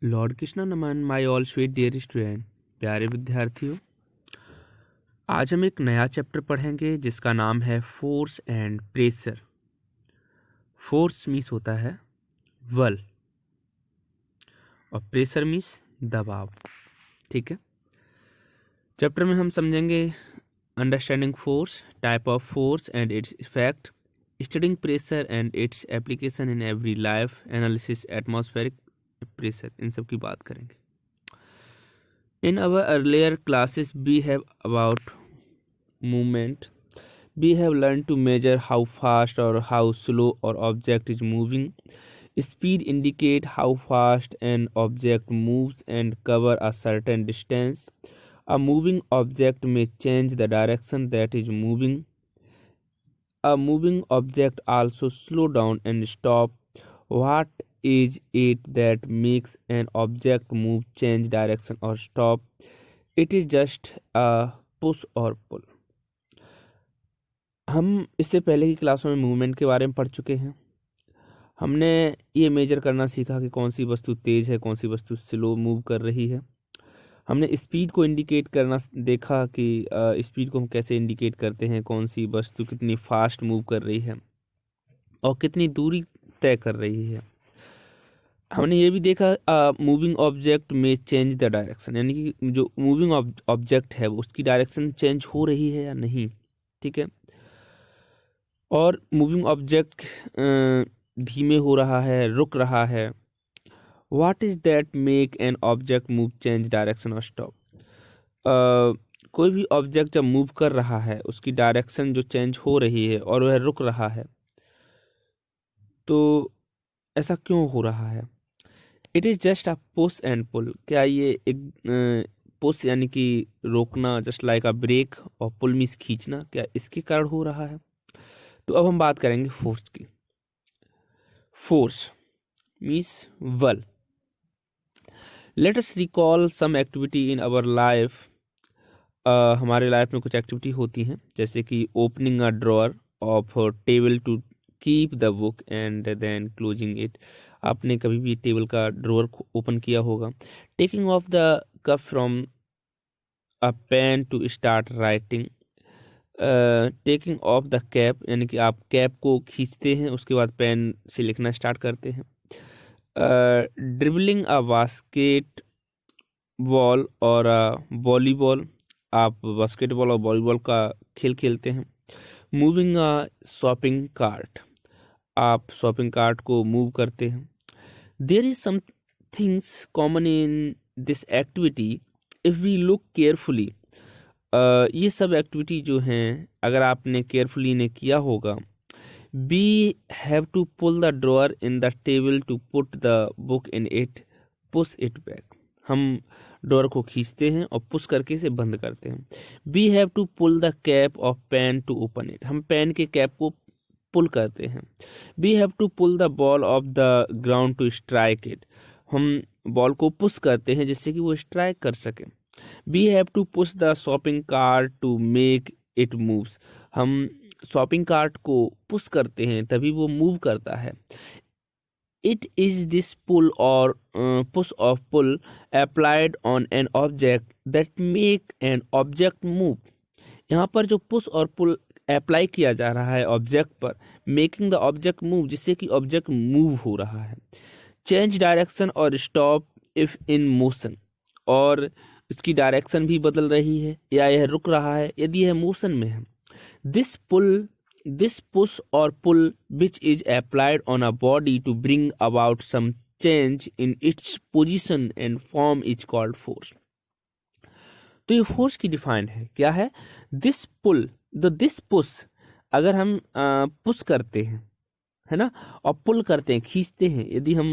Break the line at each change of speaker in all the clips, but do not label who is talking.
Lord Krishna नमन my all sweet dear student, प्यारे विद्यार्थियों। आज हम एक नया चैप्टर पढ़ेंगे जिसका नाम है force and pressure. Force means होता है बल और प्रेशर मीन्स दबाव। ठीक है, चैप्टर में हम समझेंगे understanding force, type of force and its effect, studying pressure and its application in every life, analysis atmospheric pressure, इन सब की बात करेंगे। In our earlier classes, we have about movement. We have learned to measure how fast or how slow our object is moving. Speed indicate how fast an object moves and cover a certain distance. A moving object may change the direction that is moving. A moving object also slow down and stop. What is it that makes an object move, change direction or stop? It is just a push or pull. हम इससे पहले की क्लासों में movement के बारे में पढ़ चुके हैं। हमने ये मेजर करना सीखा कि कौन सी वस्तु तेज है, कौन सी वस्तु स्लो मूव कर रही है। हमने स्पीड को इंडिकेट करना देखा कि स्पीड को हम कैसे इंडिकेट करते हैं, कौन सी वस्तु कितनी फास्ट मूव कर रही है और कितनी दूरी तय कर रही है। हमने ये भी देखा मूविंग ऑब्जेक्ट में चेंज द डायरेक्शन, यानी कि जो मूविंग ऑब्जेक्ट है उसकी डायरेक्शन चेंज हो रही है या नहीं। ठीक है, और मूविंग ऑब्जेक्ट धीमे हो रहा है, रुक रहा है। What is that make an object move, change direction और स्टॉप? कोई भी ऑब्जेक्ट जब मूव कर रहा है उसकी डायरेक्शन जो चेंज हो रही है और वह रुक रहा है, तो ऐसा क्यों हो रहा है? It is just a push and pull. क्या ये एक पुश यानी कि रोकना, जस्ट लाइक अ ब्रेक, और पुल मीन्स खींचना, क्या इसके कारण हो रहा है? तो अब हम बात करेंगे फोर्स की। फोर्स मीन्स बल। Let us recall some activity in our life. हमारे लाइफ में कुछ एक्टिविटी होती हैं, जैसे कि opening a drawer of table to keep the book and then closing it. आपने कभी भी टेबल का ड्रॉअर ओपन किया होगा। Taking off the cup from a pen to start writing. Taking off the cap, यानी कि आप कैप को खींचते हैं, उसके बाद पेन से लिखना स्टार्ट करते हैं। ड्रिबलिंग अ बास्केट बॉल और वॉलीबॉल, आप बास्केटबॉल और वॉलीबॉल का खेल खेलते हैं। मूविंग अ शॉपिंग कार्ट, आप शॉपिंग कार्ट को मूव करते हैं। There is some things common in this activity if we look carefully. ये सब एक्टिविटी जो हैं, अगर आपने केयरफुली ने किया होगा। We have to pull the drawer in the table to put the book in it, push it back. हम ड्रॉअर को खींचते हैं और पुश करके इसे बंद करते हैं। We have to pull the cap of pen to open it, हम पेन के कैप को पुल करते हैं। We have to pull the ball off the ground to strike it, हम बॉल को पुश करते हैं जिससे कि वो स्ट्राइक कर सके। We have to push the shopping cart to make it moves, हम शॉपिंग कार्ट को पुश करते हैं तभी वो मूव करता है। इट इज दिस पुल और push of pull applied on an object that make an object move. यहाँ पर जो पुश और पुल अप्लाई किया जा रहा है ऑब्जेक्ट पर, मेकिंग द ऑब्जेक्ट मूव, जिससे कि ऑब्जेक्ट मूव हो रहा है। चेंज डायरेक्शन और स्टॉप इफ इन मोशन, और इसकी डायरेक्शन भी बदल रही है या यह रुक रहा है यदि यह मोशन में है। This push or pull which is applied on a body to bring about some change in its position and form is called force. तो ये फोर्स की डिफाइंड है, क्या है? दिस पुल, दिस पुश, अगर हम पुश करते हैं, है ना, और पुल करते हैं, खींचते हैं, यदि हम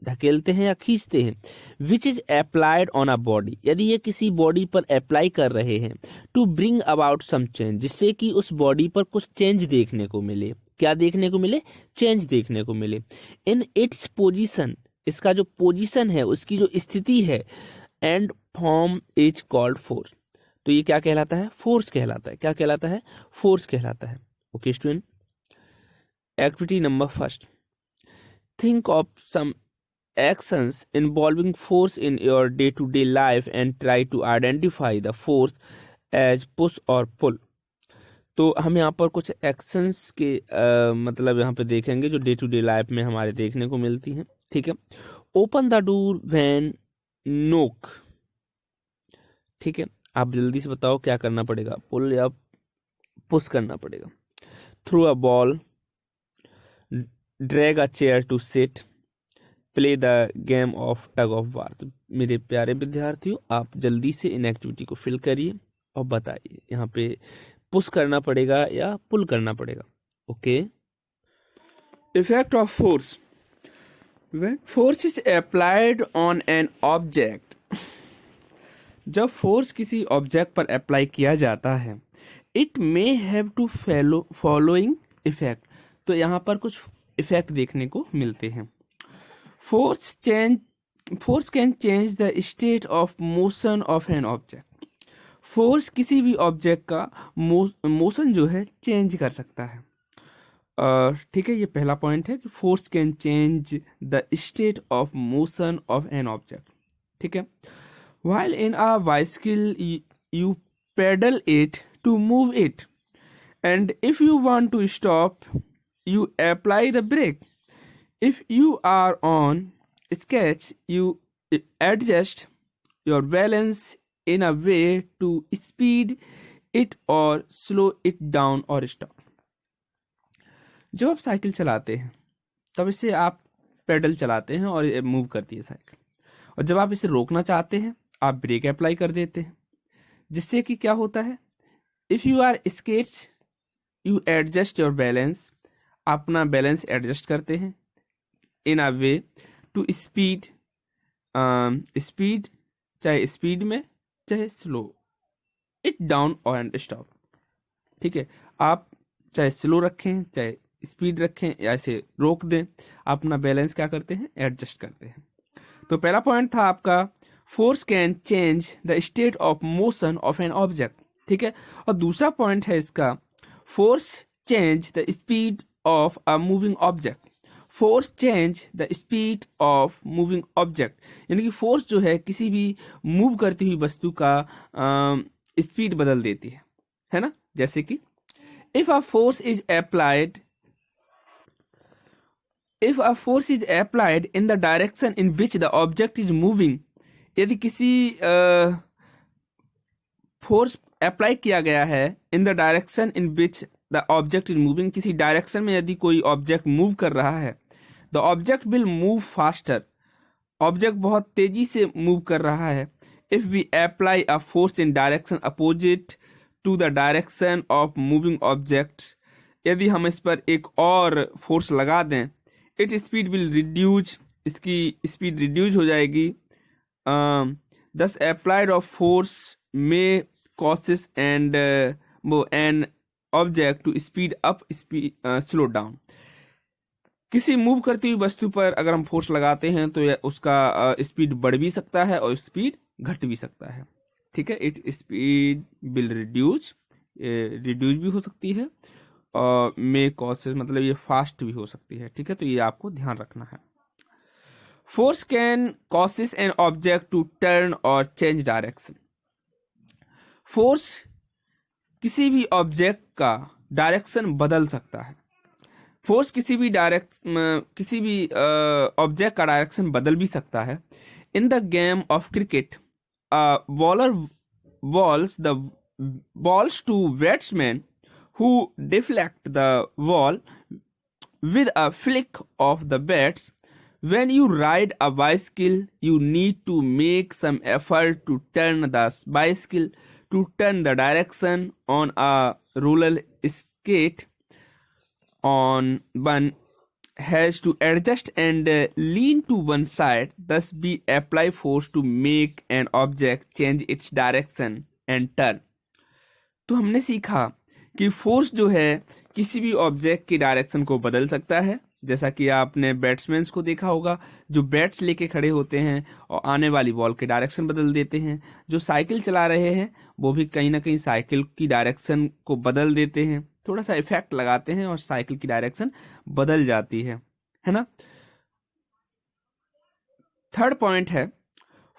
ढकेलते हैं या खींचते हैं। Which is applied on a body, यदि ये किसी बॉडी पर अप्लाई कर रहे हैं। To bring about some change, जिससे कि उस बॉडी पर कुछ चेंज देखने को मिले। क्या देखने को मिले? चेंज देखने को मिले। इन इट्स पोजिशन, इसका जो पोजिशन है, उसकी जो स्थिति है, and form is called force. तो ये क्या कहलाता है? फोर्स कहलाता है। क्या कहलाता है? फोर्स कहलाता है। Okay student, activity number first, think of some actions involving force in your day-to-day life and try to identify the force as push or pull. तो हम यहाँ पर कुछ एक्शंस के मतलब यहाँ पे देखेंगे जो डे टू डे लाइफ में हमारे देखने को मिलती हैं, ठीक है। ओपन द डोर व्हेन नोक, ठीक है। आप जल्दी से बताओ क्या करना पड़ेगा, पुल या पुश करना पड़ेगा। Throw a ball, drag a chair to sit, play the game of tug of war. तो मेरे प्यारे विद्यार्थियों, आप जल्दी से इन एक्टिविटी को फिल करिए और बताइए यहाँ पे पुश करना पड़ेगा या पुल करना पड़ेगा। Okay. Effect of force, when force is applied on an object, जब फोर्स किसी ऑब्जेक्ट पर अप्लाई किया जाता है, it may have to following effect. तो यहाँ पर कुछ इफेक्ट देखने को मिलते हैं। Force can change the state of motion of an object. Force किसी भी ऑब्जेक्ट का मोशन जो है चेंज कर सकता है, ठीक है। ये पहला पॉइंट है कि force can change the state of motion of an object, ठीक है। While in a bicycle, you pedal it to move it, and if you want to stop, you apply the brake. If you are on sketch, you adjust your balance in a way to speed it or slow it down or stop. जब आप cycle चलाते हैं तब इसे आप pedal चलाते हैं और ये मूव करती है साइकिल, और जब आप इसे रोकना चाहते हैं आप ब्रेक अप्लाई कर देते हैं, जिससे कि क्या होता है, if you are skates you adjust your balance, आप अपना बैलेंस एडजस्ट करते हैं, in a way to speed, speed चाहे स्पीड में चाहे स्लो, इट डाउन और स्टॉप, ठीक है। आप चाहे स्लो रखें चाहे स्पीड रखें या इसे रोक दें, आप अपना बैलेंस क्या करते हैं, एडजस्ट करते हैं। तो पहला पॉइंट था आपका force can change the state of motion of an object, ठीक है। और दूसरा पॉइंट है इसका, force change the speed of a moving object. Force change the speed of moving object, यानी कि फोर्स जो है किसी भी मूव करती हुई वस्तु का स्पीड बदल देती है ना। जैसे कि if a force is applied in the direction in which the object is moving, यदि किसी फोर्स अप्लाई किया गया है in the direction in which the object is moving, किसी डायरेक्शन में यदि कोई ऑब्जेक्ट मूव कर रहा है, the object will move faster, object बहुत तेजी से मूव कर रहा है। If we apply a force in direction opposite to the direction of moving object, यदि हम इस पर एक और फोर्स लगा दें, इट स्पीड विल रिड्यूज, इसकी स्पीड रिड्यूज हो जाएगी। दस applied of force may causes and an object to speed up slow down. किसी मूव करती हुई वस्तु पर अगर हम फोर्स लगाते हैं तो उसका स्पीड बढ़ भी सकता है और स्पीड घट भी सकता है, ठीक है। इट स्पीड विल रिड्यूज भी हो सकती है, और मे कॉसेस मतलब ये फास्ट भी हो सकती है, ठीक है। तो ये आपको ध्यान रखना है। Force can causes an object to turn और चेंज डायरेक्शन। फोर्स किसी भी ऑब्जेक्ट का डायरेक्शन बदल सकता है। फोर्स किसी भी ऑब्जेक्ट का डायरेक्शन बदल भी सकता है। In the game of cricket, bowler balls the balls to batsman who deflect the ball with a flick of the bats. When you ride a bicycle, you need to make some effort to turn the bicycle to turn the direction on a roller skate. On one has to adjust and lean to one side, thus we apply force to make an object change its direction and turn. तो हमने सीखा कि force जो है किसी भी object की direction को बदल सकता है, जैसा कि आपने बैट्समैन को देखा होगा जो बैट्स लेके खड़े होते हैं और आने वाली बॉल की डायरेक्शन बदल देते हैं। जो साइकिल चला रहे हैं वो भी कहीं ना कहीं साइकिल की डायरेक्शन को बदल देते हैं, थोड़ा सा इफेक्ट लगाते हैं और साइकिल की डायरेक्शन बदल जाती है ना। थर्ड पॉइंट है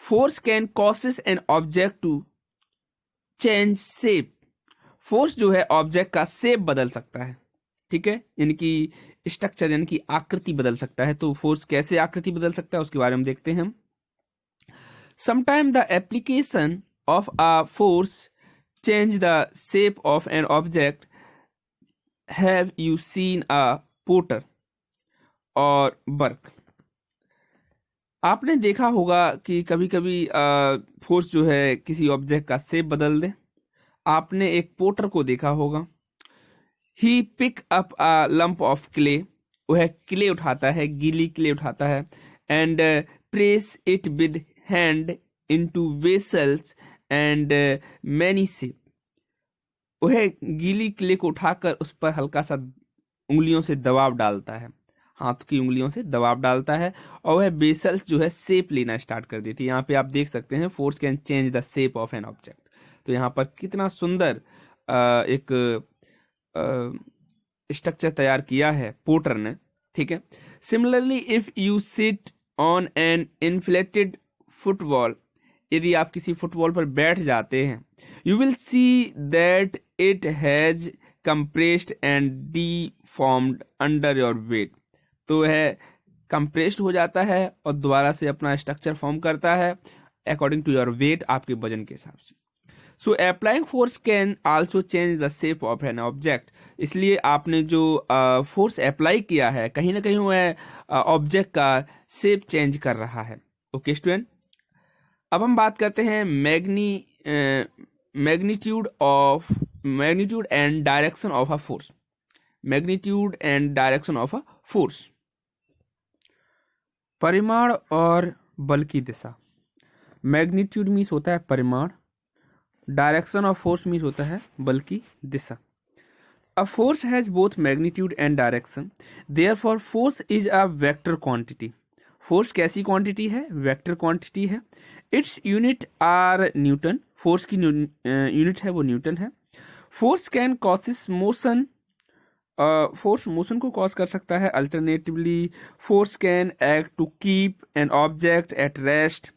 force can causes an object to change shape. Force जो है ऑब्जेक्ट का शेप बदल सकता है, ठीक है, यानी कि स्ट्रक्चर यानी कि आकृति बदल सकता है। तो फोर्स कैसे आकृति बदल सकता है उसके बारे में देखते हैं हम। Sometime the application of a force change the shape of an object. Have you seen a potter और वर्क। आपने देखा होगा कि कभी कभी फोर्स जो है किसी ऑब्जेक्ट का शेप बदल दे। आपने एक पोटर को देखा होगा, he pick up a lump of clay, वह क्ले उठाता है, गीली क्ले उठाता है, and press it with hand into vessels and many shape. वह गीली क्ले को उठाकर उस पर हल्का सा उंगलियों से दबाव डालता है, हाथ की उंगलियों से दबाव डालता है, और वह बेसल्स जो है शेप लेना स्टार्ट कर देती है। यहाँ पे आप देख सकते हैं force can change the shape of an object. तो यहाँ पर कितना सुंदर एक स्ट्रक्चर तैयार किया है पोर्टर ने, ठीक है। Similarly if you sit on an inflated football, यदि आप किसी फुटबॉल पर बैठ जाते हैं, you will see that it has compressed and डीफॉर्म्ड under your weight. तो वह कंप्रेस्ड हो जाता है और दोबारा से अपना स्ट्रक्चर फॉर्म करता है अकॉर्डिंग टू योर वेट, आपके वजन के हिसाब से। So applying force can also change the shape of an object. इसलिए आपने जो फोर्स अप्लाई किया है कहीं ना कहीं वह ऑब्जेक्ट का शेप चेंज कर रहा है। ओके स्टूडेंट, अब हम बात करते हैं magnitude and direction of a force. Magnitude and direction of a force, परिमाण और बल की दिशा। मैग्नीट्यूड मीन्स होता है परिमाण, डायरेक्शन ऑफ फोर्स मीन्स होता है बल की दिशा। A force has both magnitude and direction, therefore force is a vector quantity. Force कैसी क्वांटिटी है? वेक्टर क्वांटिटी है। Its unit are newton. Force की यूनिट है वो न्यूटन है। Force can causes motion, force motion को कॉज कर सकता है। Alternatively force can act to keep an object at rest.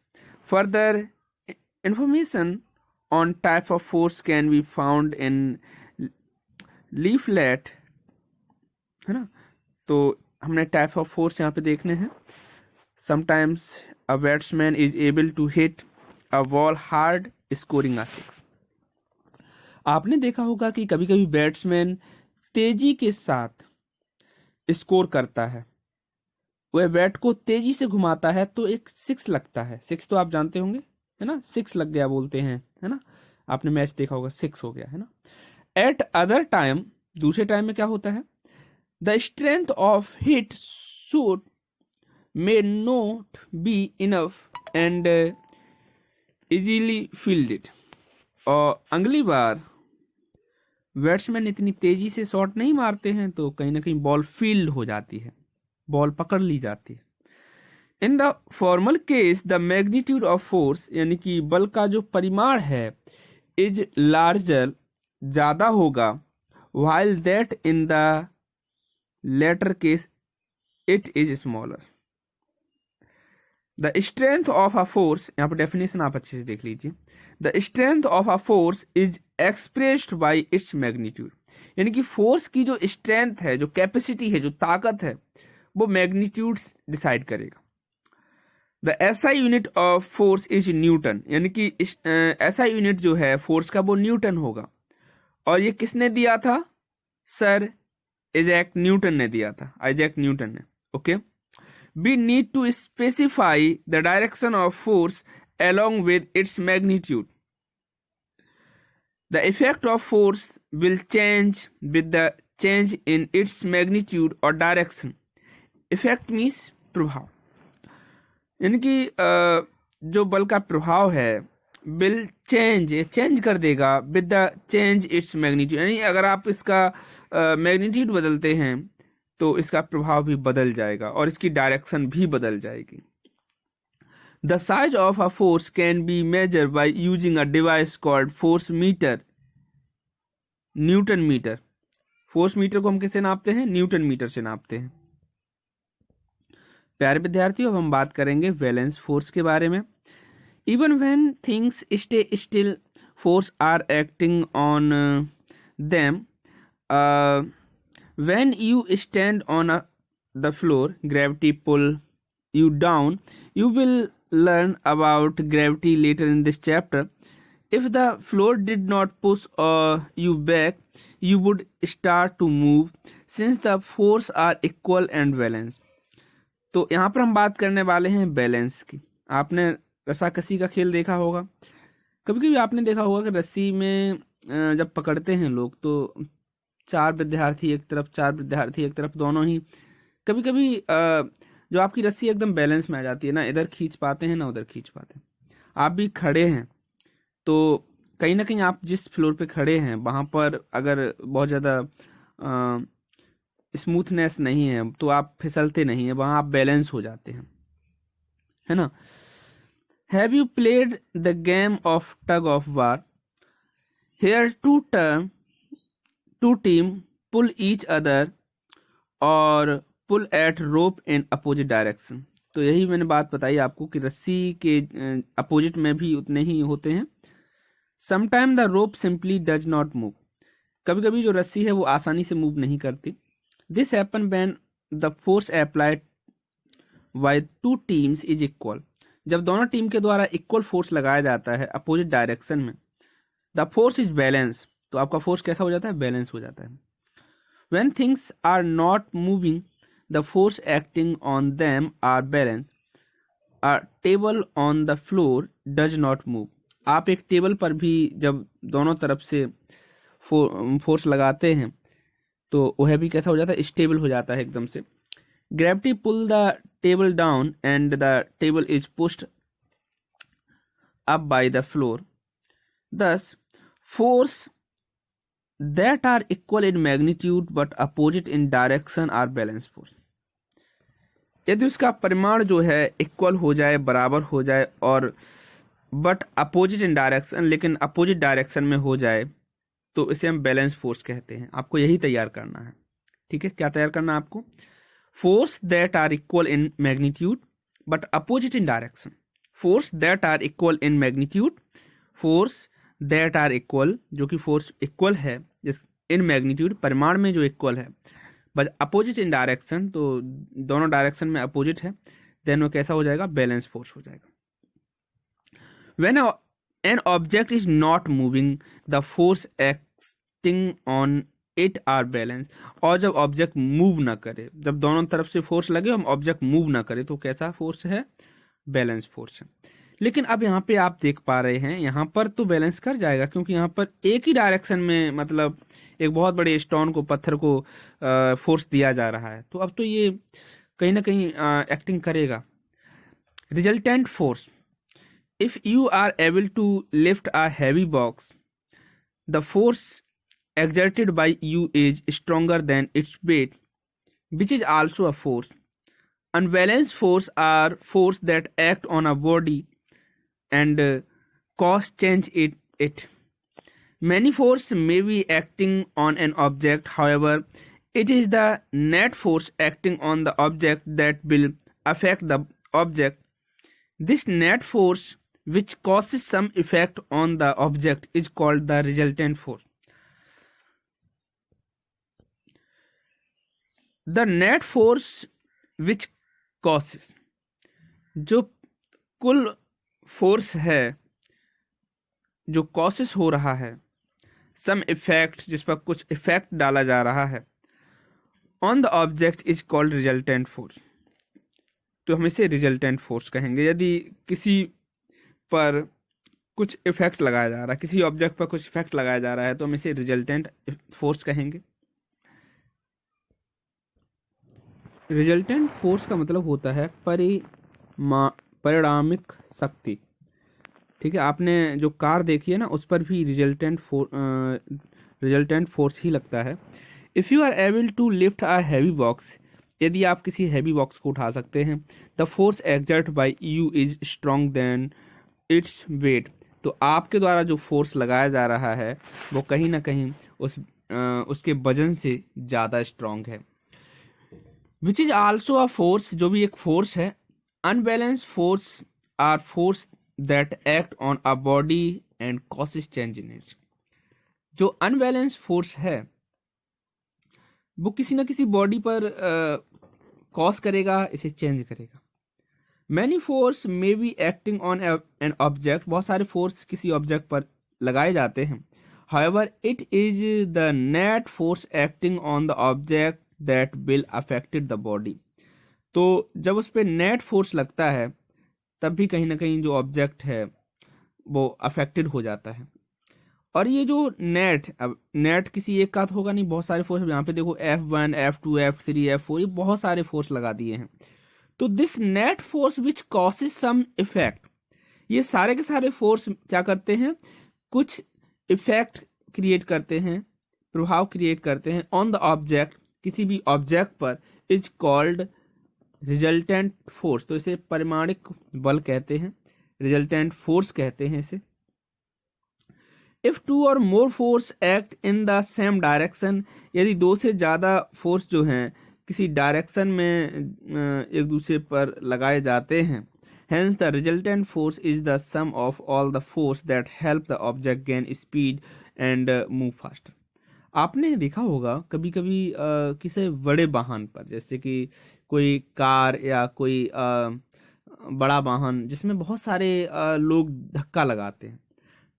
Further information on type of force can be found in leaflet, है ना। तो हमने टाइप ऑफ फोर्स यहाँ पे देखने हैं। Sometimes a batsman is able to hit a ball hard scoring a six. आपने देखा होगा कि कभी कभी बैट्समैन तेजी के साथ स्कोर करता है, वह बैट को तेजी से घुमाता है तो एक सिक्स लगता है। सिक्स तो आप जानते होंगे, है ना, सिक्स लग गया बोलते हैं, है ना। आपने मैच देखा होगा, सिक्स हो गया, है ना। एट अदर टाइम, दूसरे टाइम में क्या होता है, the strength of hit shoot may not be enough and easily fielded. और अगली बार बैट्समैन इतनी तेजी से शॉट नहीं मारते हैं तो कहीं ना कहीं बॉल फील्ड हो जाती है, बॉल पकड़ ली जाती है। In the formal case the magnitude of force, यानी कि बल का जो परिमाण है, इज लार्जर, ज्यादा होगा, while that in the latter case it is smaller. The strength of a force, यहाँ पर डेफिनेशन आप अच्छे से देख लीजिए। The strength of a force is expressed by its magnitude, यानी कि फोर्स की जो स्ट्रेंथ है, जो कैपेसिटी है, जो ताकत है, वो मैग्नीट्यूड डिसाइड करेगा। The SI unit of force is Newton, यानी कि एसआई यूनिट जो है फोर्स का वो न्यूटन होगा। और ये किसने दिया था? सर आइजैक न्यूटन ने दिया था, आइजैक न्यूटन ने। Okay, we need to specify the direction of force along with its magnitude. The effect of force will change with the change in its magnitude or direction. Effect means प्रभाव, यानी कि जो बल का प्रभाव है will change, ये change कर देगा with the change its magnitude, यानी अगर आप इसका मैग्नीट्यूड बदलते हैं तो इसका प्रभाव भी बदल जाएगा और इसकी डायरेक्शन भी बदल जाएगी। The size of a force can be measured by using a device called force meter, newton meter. Force meter को हम किससे नापते हैं? न्यूटन मीटर से नापते हैं। प्यारे विद्यार्थियों, अब हम बात करेंगे वैलेंस फोर्स के बारे में। Even when things stay still, force are acting on them. When you stand on the floor, gravity pull you down. You will learn about gravity later in this chapter. If the floor did not push you back, you would start to move since the force are equal and balanced. तो यहाँ पर हम बात करने वाले हैं balance की। आपने रस्साकसी का खेल देखा होगा, कभी कभी आपने देखा होगा कि रस्सी में जब पकड़ते हैं लोग तो चार विद्यार्थी एक तरफ, चार विद्यार्थी एक तरफ, दोनों ही कभी कभी जो आपकी रस्सी एकदम बैलेंस में आ जाती है ना, इधर खींच पाते हैं ना उधर खींच पाते हैं। आप भी खड़े हैं तो कहीं ना कहीं आप जिस फ्लोर पे खड़े हैं वहां पर अगर बहुत ज़्यादा स्मूथनेस नहीं है तो आप फिसलते नहीं है, वहां आप बैलेंस हो जाते हैं, है ना। Have you played the game of tug of war? Here two team pull each other और pull at rope in opposite direction. तो यही मैंने बात बताई आपको कि रस्सी के अपोजिट में भी उतने ही होते हैं। Sometime the rope simply does not move. कभी कभी जो रस्सी है वो आसानी से मूव नहीं करती। This happen when the force applied by two teams is equal. जब दोनों टीम के द्वारा इक्वल फोर्स लगाया जाता है अपोजिट डायरेक्शन में, द फोर्स इज बैलेंस। तो आपका फोर्स कैसा हो जाता है? बैलेंस हो जाता है। When things are not moving, the force acting on them are balanced. A table on the floor does not move. आप एक टेबल पर भी जब दोनों तरफ से फोर्स लगाते हैं तो वह भी कैसा हो जाता है? स्टेबल हो जाता है एकदम से। Gravity pull the table down and the table is pushed up by the floor. Thus, force that are equal in magnitude but opposite in direction are balanced force. यदि उसका परिमाण जो है इक्वल हो जाए, बराबर हो जाए, और बट अपोजिट इन डायरेक्शन, लेकिन अपोजिट डायरेक्शन में हो जाए, तो इसे हम बैलेंस फोर्स कहते हैं। आपको यही तैयार करना है, ठीक है। क्या तैयार करना है आपको? Force that are equal in magnitude but opposite in direction. Force that are equal in magnitude, force that are equal, जो कि फोर्स इक्वल है इन मैग्नीट्यूड, परिमाण में जो इक्वल है, बट अपोजिट इन डायरेक्शन, तो दोनों डायरेक्शन में अपोजिट है, देन वो कैसा हो जाएगा? बैलेंस फोर्स हो जाएगा। When an object is not moving, the force acting on it are balance. और जब ऑब्जेक्ट मूव ना करे, जब दोनों तरफ से फोर्स लगे और ऑब्जेक्ट मूव ना करे, तो कैसा फोर्स है? बैलेंस फोर्स है। लेकिन अब यहाँ पे आप देख पा रहे हैं, यहाँ पर तो बैलेंस कर जाएगा क्योंकि यहाँ पर एक ही डायरेक्शन में, मतलब एक बहुत बड़े स्टोन को, पत्थर को फोर्स दिया जा रहा है, तो अब तो ये कहीं ना कहीं एक्टिंग करेगा। Resultant force, if you are able to lift a heavy box, the force exerted by you is stronger than its weight, which is also a force. Unbalanced force are force that act on a body and cause change it. Many force may be acting on an object, however, it is the net force acting on the object that will affect the object. This net force, which causes some effect on the object, is called the resultant force. The net force which causes, जो कुल force है जो causes हो रहा है, some effect, जिस पर कुछ इफेक्ट डाला जा रहा है, on the object is called resultant force. तो हम इसे रिजल्टेंट फोर्स कहेंगे। यदि किसी पर कुछ इफेक्ट लगाया जा रहा है, किसी ऑब्जेक्ट पर कुछ इफेक्ट लगाया जा रहा है, तो हम इसे रिजल्टेंट फोर्स कहेंगे। रिजल्टेंट फोर्स का मतलब होता है परिणामिक शक्ति, ठीक है। आपने जो कार देखी है ना, उस पर भी रिजल्टेंट फोर्स ही लगता है। If you are able to lift a heavy box, यदि आप किसी हैवी बॉक्स को उठा सकते हैं, the force exert by you is strong then its weight. तो आपके द्वारा जो फोर्स लगाया जा रहा है वो कहीं ना कहीं उसके वजन से ज़्यादा स्ट्रॉन्ग है। Which is also a force, जो भी एक फोर्स है। Unbalance force are force that act on a body and causes change in it. जो अनबैलेंस फोर्स है वो किसी ना किसी बॉडी पर कॉज करेगा, इसे चेंज करेगा। Many force may be acting on an object, बहुत सारे फोर्स किसी ऑब्जेक्ट पर लगाए जाते हैं। However it is the net force acting on the object that will affected the body. तो जब उस पर नेट फोर्स लगता है तब भी कहीं ना कहीं जो ऑब्जेक्ट है वो अफेक्टेड हो जाता है। और ये जो नेट, अब नेट किसी एक का तो होगा नहीं, बहुत सारे फोर्स। यहाँ पे देखो F1 F2 F3 F4, ये बहुत सारे फोर्स लगा दिए हैं। तो this net force which causes some effect, ये सारे के सारे फोर्स क्या करते हैं, कुछ इफेक्ट क्रिएट करते हैं, प्रभाव क्रिएट करते हैं ऑन द ऑब्जेक्ट, किसी भी ऑब्जेक्ट पर, इज कॉल्ड रिजल्टेंट फोर्स। तो इसे परिमाणिक बल कहते हैं, रिजल्टेंट फोर्स कहते हैं इसे। इफ टू और more force act in the same direction, यदि दो से ज़्यादा फोर्स जो हैं किसी डायरेक्शन में एक दूसरे पर लगाए जाते हैं, hence the resultant force is the sum of all the force that help the object gain speed and move faster। आपने देखा होगा कभी कभी किसी बड़े वाहन पर, जैसे कि कोई कार या कोई बड़ा वाहन जिसमें बहुत सारे लोग धक्का लगाते हैं,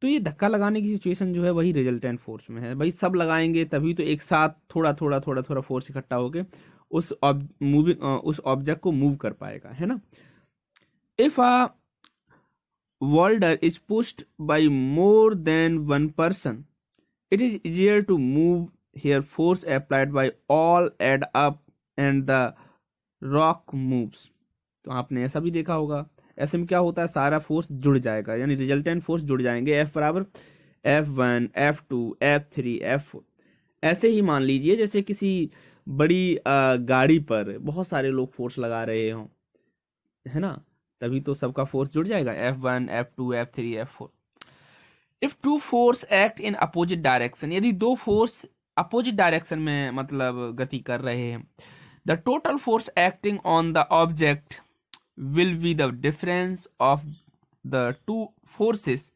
तो ये धक्का लगाने की सिचुएशन जो है वही रिजल्टेंट फोर्स में है। भाई सब लगाएंगे तभी तो एक साथ थोड़ा थोड़ा थोड़ा थोड़ा फोर्स इकट्ठा होके उस उस ऑब्जेक्ट को मूव कर पाएगा, है ना। If a boulder is pushed by more than one person, it is easier to move, here force applied by all add up and the rock moves। तो आपने ऐसा भी देखा होगा, ऐसे में क्या होता है, सारा फोर्स जुड़ जाएगा, यानी रिजल्टेंट फोर्स जुड़ जाएंगे। F बराबर F1 F2 F3 F4। ऐसे ही मान लीजिए जैसे किसी बड़ी गाड़ी पर बहुत सारे लोग फोर्स लगा रहे हों, है ना, तभी तो सबका फोर्स जुड़ जाएगा, F1 F2 F3 F4। If two force act in opposite direction, यदि दो फोर्स अपोजिट डायरेक्शन में मतलब गति कर रहे हैं, the total force acting on the object will be the difference of the two forces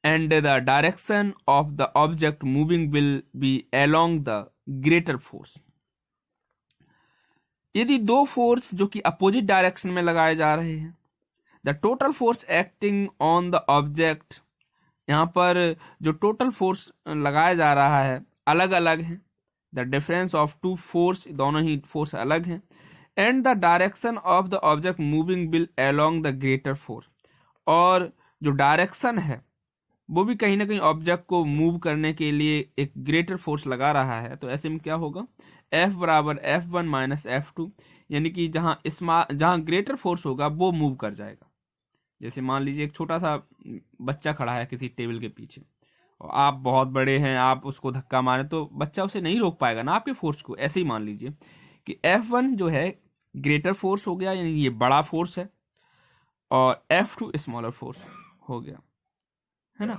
and the direction of the object moving will be along the greater force। यदि दो force जो कि अपोजिट डायरेक्शन में लगाए जा रहे हैं, the total force acting on the object, यहाँ पर जो टोटल फोर्स लगाया जा रहा है अलग अलग है, the difference of two force, दोनों ही फोर्स अलग हैं, and the direction of the object moving will along the greater force, और जो डायरेक्शन है वो भी कहीं ना कहीं ऑब्जेक्ट को मूव करने के लिए एक ग्रेटर फोर्स लगा रहा है। तो ऐसे में क्या होगा, F बराबर F1 माइनस F2, यानी कि जहाँ ग्रेटर फोर्स होगा वो मूव कर जाएगा। जैसे मान लीजिए एक छोटा सा बच्चा खड़ा है किसी टेबल के पीछे, और आप बहुत बड़े हैं, आप उसको धक्का मारें तो बच्चा उसे नहीं रोक पाएगा ना आपके फोर्स को। ऐसे ही मान लीजिए कि F1 जो है ग्रेटर फोर्स हो गया, यानी ये बड़ा फोर्स है, और F2 स्मॉलर फोर्स हो गया, है ना।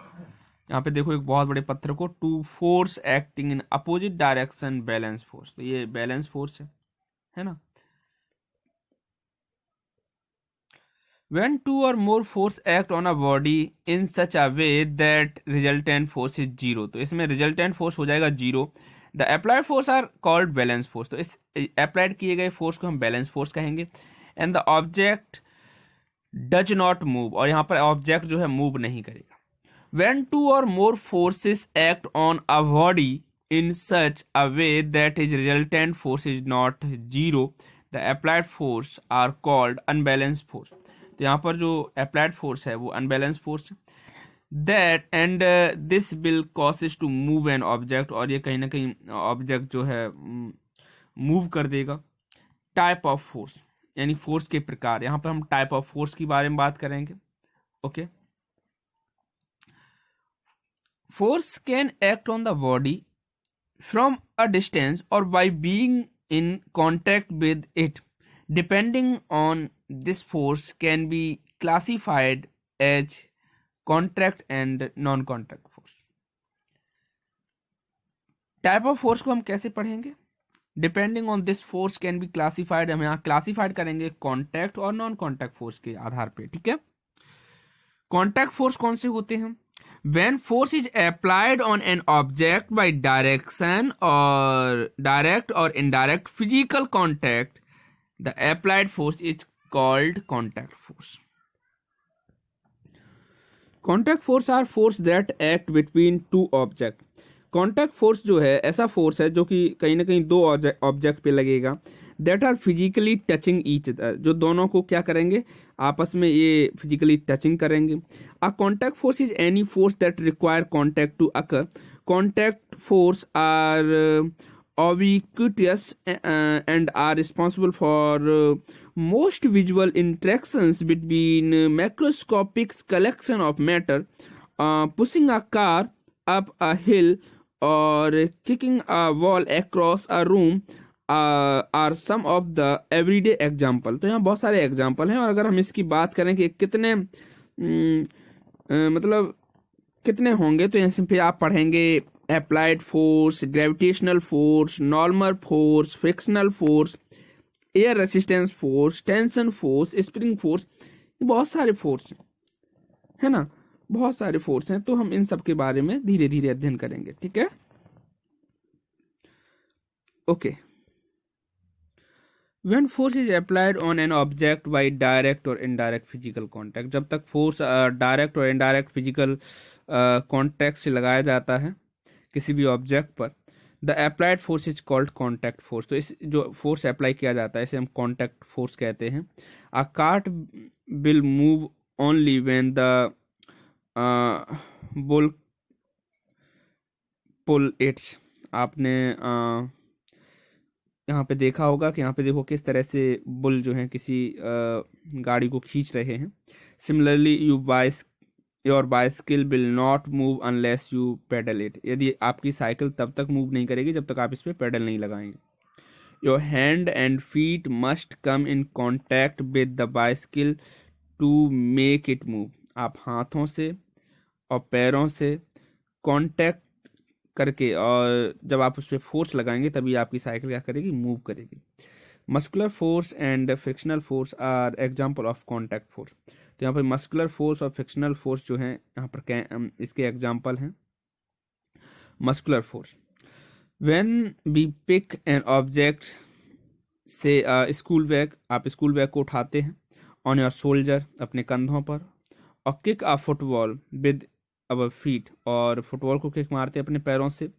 यहाँ पे देखो एक बहुत बड़े पत्थर को, two force acting in opposite direction balance force, तो ये बैलेंस फोर्स है ना। When two or more force act on a body in such a way that resultant force is zero, तो इसमें resultant force हो जाएगा zero. The applied force are called balance force, तो इस applied किए गए force को हम balance force कहेंगे। And the object does not move, और यहाँ पर object जो है move नहीं करेगा। When two or more forces act on a body in such a way that its resultant force is not zero, the applied force are called unbalanced force। तो यहाँ पर जो applied force है वो unbalanced force है। That and this will causes to move an object, और ये कहीं ना कहीं object जो है move कर देगा। Type of force, यानी force के प्रकार, यहाँ पर हम type of force के बारे में बात करेंगे। Okay, force can act on the body from a distance or by being in contact with it. Depending on this, force can be classified as contact and non-contact force। Type of force को हम कैसे पढ़ेंगे, depending on this force can be classified, हम यहाँ classified करेंगे contact और non contact force के आधार पे, ठीक है। कॉन्टैक्ट फोर्स कौन से होते हैं? When force is applied on an object by direction or direct or indirect physical contact, the applied force is called contact force. Contact force are force that act between two objects. Contact force जो है ऐसा force है जो कि कहीं ना कहीं दो ऑब्जेक्ट पे लगेगा, that are physically touching each other, जो दोनों को क्या करेंगे, आपस में ये फिजिकली टचिंग करेंगे। A contact force is any force that require contact to occur. Contact force are ubiquitous and are responsible for most visual interactions between macroscopic collection of matter. Pushing a car up a hill और kicking a wall across a room are some of the everyday example। तो यहाँ बहुत सारे example हैं, और अगर हम इसकी बात करें कि कितने मतलब कितने होंगे, तो यहाँ पे आप पढ़ेंगे applied force, gravitational force, normal force, frictional force, air resistance force, tension force, spring force, बहुत सारे फोर्स है ना, बहुत सारे फोर्स हैं। तो हम इन सब के बारे में धीरे धीरे अध्ययन करेंगे, ठीक है। Okay, When force is applied on an object by direct or indirect physical contact, जब तक फोर्स डायरेक्ट और इनडायरेक्ट फिजिकल कॉन्टैक्ट से लगाया जाता है किसी भी ऑब्जेक्ट पर, the applied force is called contact force. तो इस जो फोर्स अप्लाई किया जाता है इसे हम कॉन्टैक्ट फोर्स कहते हैं। A cart will move only when the bull pull its. आपने यहाँ पे देखा होगा कि यहाँ पे देखो किस तरह से बुल जो है किसी गाड़ी को खींच रहे हैं। Similarly your bicycle will not move unless you pedal it. यदि आपकी साइकिल तब तक मूव नहीं करेगी जब तक आप इस पर पेडल नहीं लगाएंगे। Your hand and feet must come in contact with the bicycle to make it move. आप हाथों से और पैरों से कॉन्टैक्ट करके और जब आप उस पर फोर्स लगाएंगे तभी आपकी साइकिल क्या करेगी, मूव करेगी। Muscular force and frictional force are example of contact force. तो यहाँ पर मस्कुलर फोर्स और फ्रिक्शनल फोर्स जो है यहाँ पर इसके एग्जांपल हैं। Muscular force, when we pick an object से स्कूल बैग, आप स्कूल बैग को उठाते हैं ऑन योर शोल्डर, अपने कंधों पर, और kick a football with our feet, और फुटबॉल को किक मारते हैं अपने पैरों से।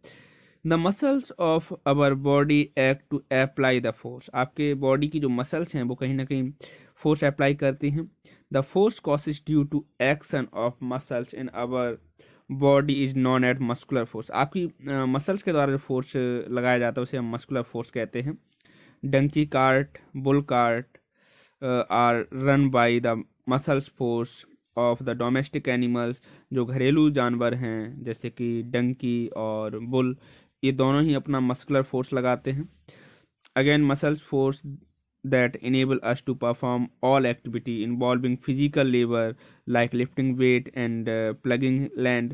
The muscles of our body act to apply the force. आपके बॉडी की जो मसल्स हैं वो कहीं ना कहीं फोर्स अप्लाई करती हैं। The force causes due to action of muscles in our body is known as muscular force. आपकी मसल्स के द्वारा जो फोर्स लगाया जाता है उसे हम मस्कुलर फोर्स कहते हैं। Donkey cart, bull cart are run by the muscles force of the domestic animals. जो घरेलू जानवर हैं जैसे कि डंकी और बुल, ये दोनों ही अपना मस्कुलर फोर्स लगाते हैं। Again muscles force that enable us to perform all activity involving physical labour like lifting weight and plugging land.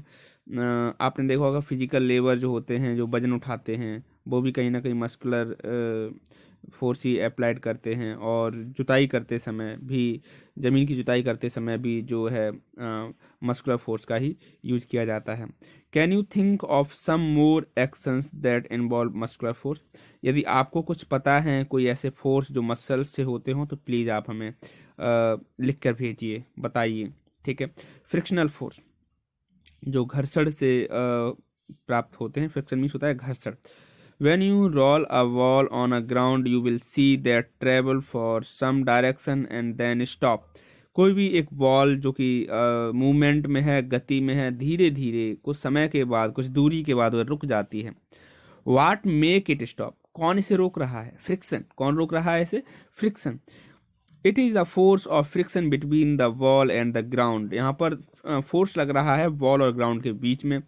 आपने देखा होगा फिजिकल लेबर जो होते हैं, जो वजन उठाते हैं, वो भी कहीं ना कहीं मस्कुलर फोर्स ही अप्लाइड करते हैं। और जुताई करते समय भी, ज़मीन की जुताई करते समय भी जो है मस्कुलर फोर्स का ही यूज किया जाता है। Can you think of some more actions that involve muscular force. यदि आपको कुछ पता है कोई ऐसे फोर्स जो मसल्स से होते हों तो प्लीज़ आप हमें लिख कर भेजिए, बताइए, ठीक है। फ्रिक्शनल फोर्स जो घर्षण से प्राप्त होते हैं, फ्रिक्शन मीन्स होता है घर्षण। When you roll a ball on a ground, you will see that travel for some direction and then stop. कोई भी एक बॉल जो कि मूवमेंट में है, गति में है, धीरे धीरे कुछ समय के बाद, कुछ दूरी के बाद वह रुक जाती है। What make it stop? कौन इसे रोक रहा है? फ्रिक्शन। कौन रोक रहा है इसे? Friction. It is the force of friction between the wall and the ground. यहाँ पर फोर्स लग रहा है वॉल और ग्राउंड के बीच में।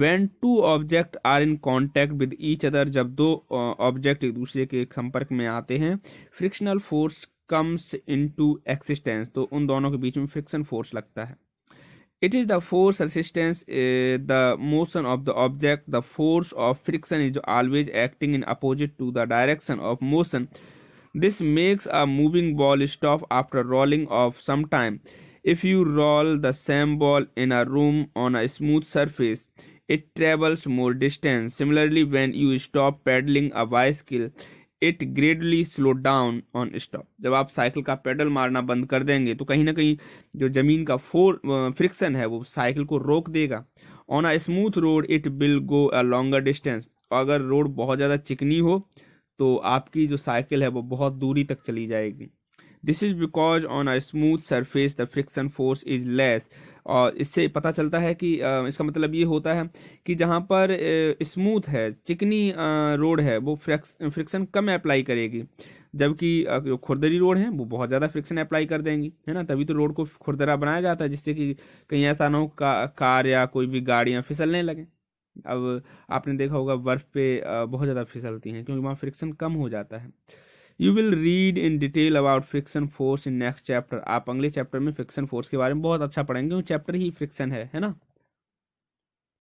When two objects are in contact with each other, जब दो ऑब्जेक्ट एक दूसरे के संपर्क में आते हैं, frictional force comes into existence, तो उन दोनों के बीच में फ्रिक्शन फोर्स लगता है। It is the force resistance, the motion of the object. The force of friction is always acting in opposite to the direction of motion. This makes a moving ball stop after rolling off some time. If you roll the same ball in a room on a smooth surface, it travels more distance. Similarly, when you stop pedaling a bicycle, it gradually slow down on stop. जब आप cycle का pedal मारना बंद कर देंगे तो कहीं ना कहीं जो जमीन का फ्रिक्शन है वो साइकिल को रोक देगा. On a smooth road it will go a longer distance. अगर रोड बहुत ज़्यादा चिकनी हो तो आपकी जो साइकिल है वो बहुत दूरी तक चली जाएगी. This is because on a smooth surface the friction force is less. और इससे पता चलता है कि इसका मतलब ये होता है कि जहाँ पर स्मूथ है, चिकनी रोड है, वो फ्रिक्शन कम अप्लाई करेगी, जबकि जो खुरदरी रोड है वो बहुत ज़्यादा फ्रिक्शन अप्लाई कर देंगी, है ना. तभी तो रोड को खुरदरा बनाया जाता है, जिससे कि कहीं ऐसा ना हो कार या कोई भी गाड़ियाँ फिसलने लगें. अब आपने देखा होगा बर्फ़ पे बहुत ज़्यादा फिसलती हैं क्योंकि वहाँ फ्रिक्शन कम हो जाता है. You will read in detail about friction force in next chapter. आप अगले चैप्टर में फ्रिक्शन फोर्स के बारे में बहुत अच्छा पढ़ेंगे क्योंकि चैप्टर ही फ्रिक्शन है ना.